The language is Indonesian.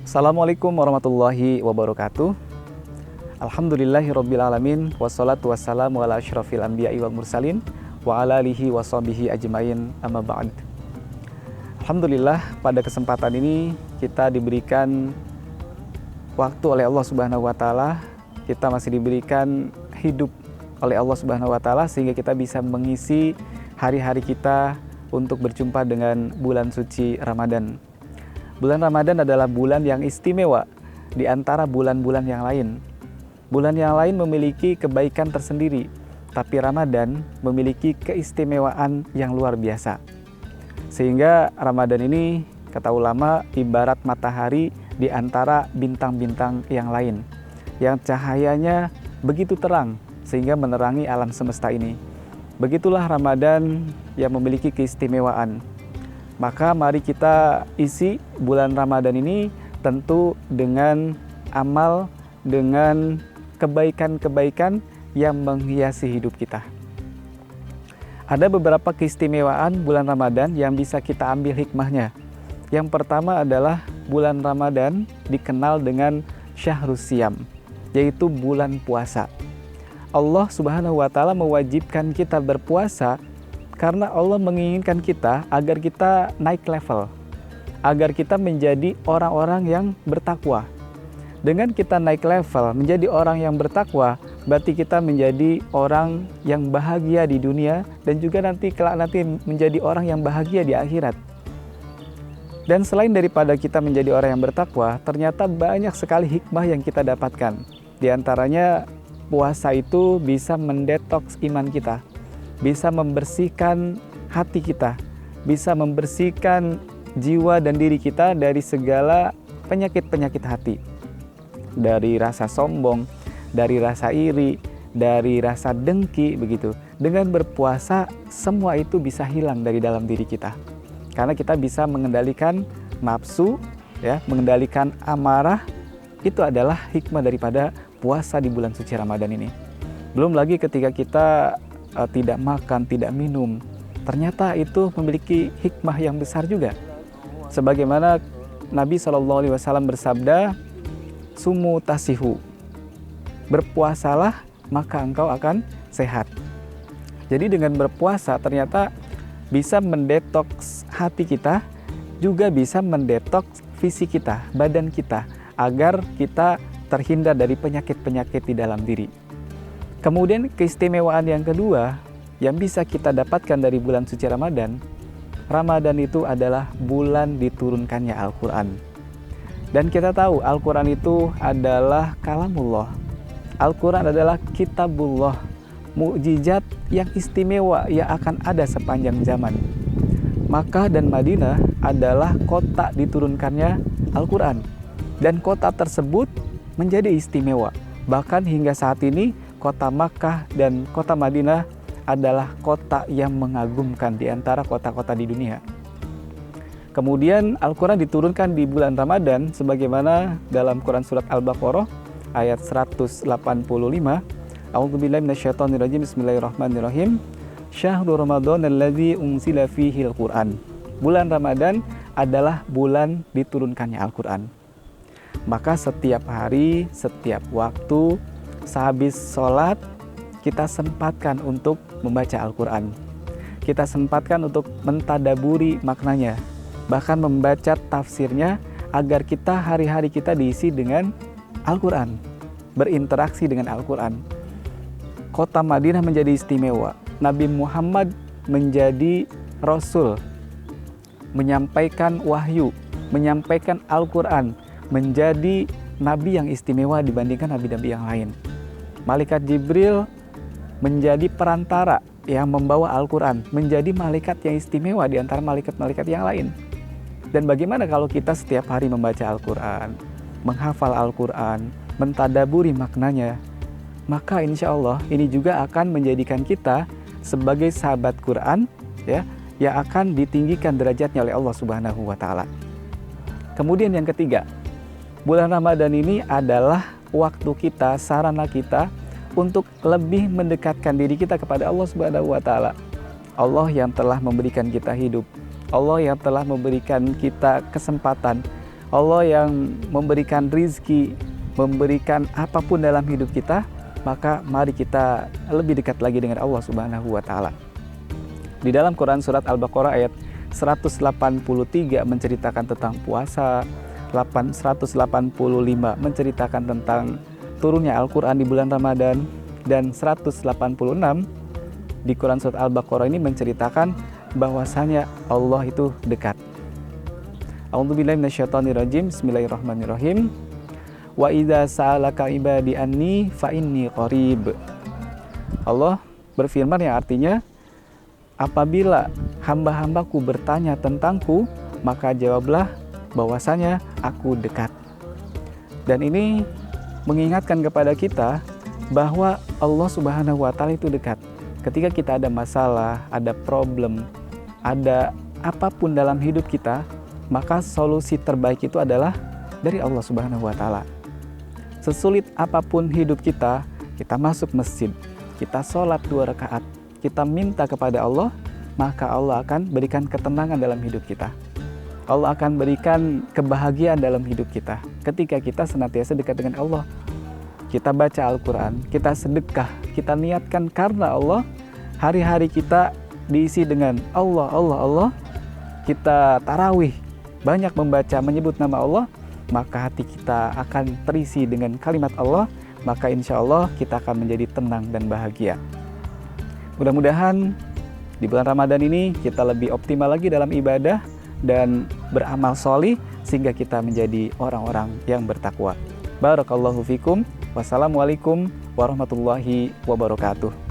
Assalamualaikum warahmatullahi wabarakatuh. Alhamdulillahirabbil alamin wassalatu wassalamu ala asyrafil anbiya'i wal mursalin wa ala alihi washabihi ajmain amma ba'd. Alhamdulillah, pada kesempatan ini kita diberikan waktu oleh Allah Subhanahu wa taala, kita masih diberikan hidup oleh Allah Subhanahu wa taala sehingga kita bisa mengisi hari-hari kita untuk berjumpa dengan bulan suci Ramadan. Bulan Ramadan adalah bulan yang istimewa di antara bulan-bulan yang lain. Bulan yang lain memiliki kebaikan tersendiri, tapi Ramadan memiliki keistimewaan yang luar biasa. Sehingga Ramadan ini, kata ulama, ibarat matahari di antara bintang-bintang yang lain, yang cahayanya begitu terang sehingga menerangi alam semesta ini. Begitulah Ramadan yang memiliki keistimewaan. Maka mari kita isi bulan Ramadan ini tentu dengan amal, dengan kebaikan-kebaikan yang menghiasi hidup kita. Ada beberapa keistimewaan bulan Ramadan yang bisa kita ambil hikmahnya. Yang pertama adalah bulan Ramadan dikenal dengan Syahrus Siyam, yaitu bulan puasa. Allah Subhanahu wa taala mewajibkan kita berpuasa karena Allah menginginkan kita agar kita naik level, agar kita menjadi orang-orang yang bertakwa. Dengan kita naik level menjadi orang yang bertakwa, berarti kita menjadi orang yang bahagia di dunia dan juga nanti menjadi orang yang bahagia di akhirat. Dan selain daripada kita menjadi orang yang bertakwa, ternyata banyak sekali hikmah yang kita dapatkan. Di antaranya, puasa itu bisa mendetoks iman kita, bisa membersihkan hati kita, bisa membersihkan jiwa dan diri kita dari segala penyakit-penyakit hati. Dari rasa sombong, dari rasa iri, dari rasa dengki, begitu. Dengan berpuasa, semua itu bisa hilang dari dalam diri kita. Karena kita bisa mengendalikan nafsu, ya, mengendalikan amarah. Itu adalah hikmah daripada puasa di bulan suci Ramadan ini. Belum lagi ketika kita tidak makan, tidak minum, ternyata itu memiliki hikmah yang besar juga. Sebagaimana Nabi SAW bersabda, "Sumu tasihu." Berpuasalah maka engkau akan sehat. Jadi dengan berpuasa ternyata bisa mendetoks hati kita, juga bisa mendetoks fisik kita, badan kita, agar kita terhindar dari penyakit-penyakit di dalam diri. Kemudian keistimewaan yang kedua yang bisa kita dapatkan dari bulan suci Ramadan, Ramadan itu adalah bulan diturunkannya Al-Quran. Dan kita tahu Al-Quran itu adalah kalamullah. Al-Quran adalah kitabullah, mukjizat yang istimewa yang akan ada sepanjang zaman. Makkah dan Madinah adalah kota diturunkannya Al-Quran. Dan kota tersebut menjadi istimewa. Bahkan hingga saat ini kota Makkah dan kota Madinah adalah kota yang mengagumkan di antara kota-kota di dunia. Kemudian Al-Quran diturunkan di bulan Ramadan sebagaimana dalam Quran Surat Al-Baqarah ayat 185. A'udzubillahi minasyaitonirrajim. Bismillahirrahmanirrahim. Syahrul Ramadan alladzi unzila fihil Qur'an. Bulan Ramadan adalah bulan diturunkannya Al-Quran. Maka setiap hari, setiap waktu, sehabis sholat, kita sempatkan untuk membaca Al-Quran. Kita sempatkan untuk mentadaburi maknanya, bahkan membaca tafsirnya agar kita hari-hari kita diisi dengan Al-Quran, berinteraksi dengan Al-Quran. Kota Madinah menjadi istimewa. Nabi Muhammad menjadi Rasul, menyampaikan wahyu, menyampaikan Al-Quran, menjadi Nabi yang istimewa dibandingkan Nabi-Nabi yang lain. Malaikat Jibril menjadi perantara yang membawa Al-Quran, menjadi malaikat yang istimewa di antara malaikat-malaikat yang lain. Dan bagaimana kalau kita setiap hari membaca Al-Quran, menghafal Al-Quran, mentadaburi maknanya, maka insya Allah ini juga akan menjadikan kita sebagai sahabat Quran, ya, yang akan ditinggikan derajatnya oleh Allah Subhanahu wa taala. Kemudian yang ketiga, bulan Ramadan ini adalah waktu kita, sarana kita untuk lebih mendekatkan diri kita kepada Allah Subhanahu wa taala. Allah yang telah memberikan kita hidup, Allah yang telah memberikan kita kesempatan Allah yang memberikan rizki, memberikan apapun dalam hidup kita, maka mari kita lebih dekat lagi dengan Allah Subhanahu wa Ta'ala. Di dalam Quran surat Al-Baqarah ayat 183 menceritakan tentang puasa, 185 menceritakan tentang turunnya Al-Quran di bulan Ramadan, dan 186 di Quran surat Al-Baqarah ini menceritakan bahwasanya Allah itu dekat. A'udzubillahi minasyaitonirrajim. Bismillahirrahmanirrahim. Wa idza sa'alaka ibadi anni fa inni qarib. Allah berfirman yang artinya, apabila hamba-hambaku bertanya tentangku, maka jawablah bahwasanya aku dekat. Dan ini mengingatkan kepada kita bahwa Allah Subhanahu wa Ta'ala itu dekat. Ketika kita ada masalah, ada problem, ada apapun dalam hidup kita, maka solusi terbaik itu adalah dari Allah Subhanahu wa Ta'ala. Sesulit apapun hidup kita, kita masuk masjid, kita sholat 2 rakaat, kita minta kepada Allah, maka Allah akan berikan ketenangan dalam hidup kita. Allah akan berikan kebahagiaan dalam hidup kita ketika kita senantiasa dekat dengan Allah. Kita baca Al-Quran, kita sedekah, kita niatkan karena Allah. Hari-hari kita diisi dengan Allah, Allah, Allah. Kita tarawih, banyak membaca, menyebut nama Allah, maka hati kita akan terisi dengan kalimat Allah, maka insya Allah kita akan menjadi tenang dan bahagia. Mudah-mudahan di bulan Ramadan ini kita lebih optimal lagi dalam ibadah dan beramal sholih sehingga kita menjadi orang-orang yang bertakwa. Barakallahu fikum. Wassalamualaikum warahmatullahi wabarakatuh.